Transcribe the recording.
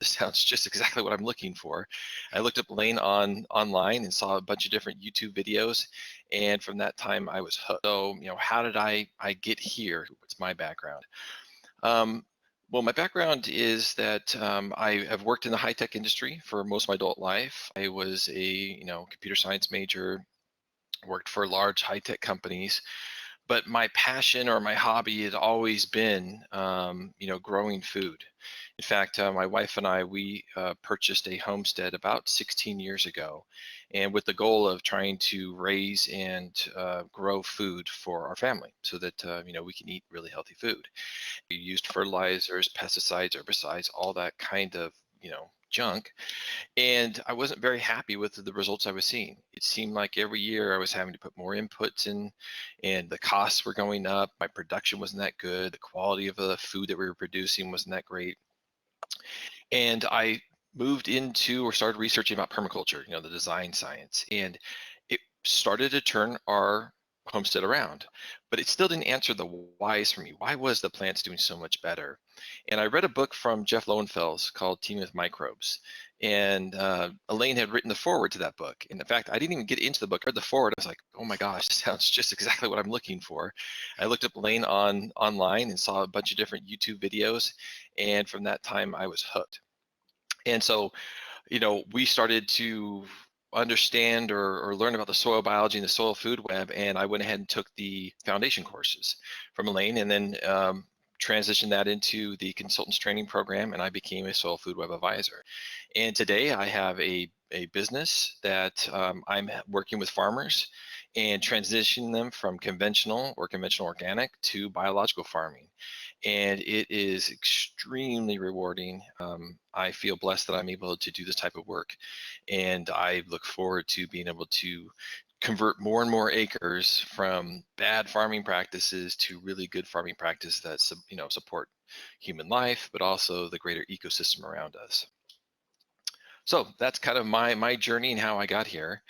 this sounds just exactly what I'm looking for. I looked up Lane online and saw a bunch of different YouTube videos, and from that time I was hooked. So, how did I get here? What's my background? Um, well, my background is that I have worked in the high tech industry for most of my adult life. I was a computer science major, worked for large high tech companies, but my passion or my hobby had always been growing food. In fact, my wife and we purchased a homestead about 16 years ago, and with the goal of trying to raise and grow food for our family so that we can eat really healthy food. We used fertilizers, pesticides, herbicides, all that kind of junk, and I wasn't very happy with the results I was seeing. It seemed like every year I was having to put more inputs in, and the costs were going up. My production wasn't that good. The quality of the food that we were producing wasn't that great. And I moved into or started researching about permaculture, the design science, and it started to turn our homestead around. But it still didn't answer the whys for me. Why was the plants doing so much better? And I read a book from Jeff Lowenfels called Teaming with Microbes. And Elaine had written the foreword to that book. And in fact, I didn't even get into the book. I read the foreword. I was like, oh my gosh, this sounds just exactly what I'm looking for. I looked up Elaine online and saw a bunch of different YouTube videos. And from that time, I was hooked. And so, we started to understand or learn about the soil biology and the soil food web, and I went ahead and took the foundation courses from Elaine, and then transitioned that into the consultants training program, and I became a soil food web advisor. And today I have a business that I'm working with farmers and transitioning them from conventional or conventional organic to biological farming, and it is extremely rewarding. I feel blessed that I'm able to do this type of work, and I look forward to being able to convert more and more acres from bad farming practices to really good farming practices that support human life, but also the greater ecosystem around us. So that's kind of my journey and how I got here.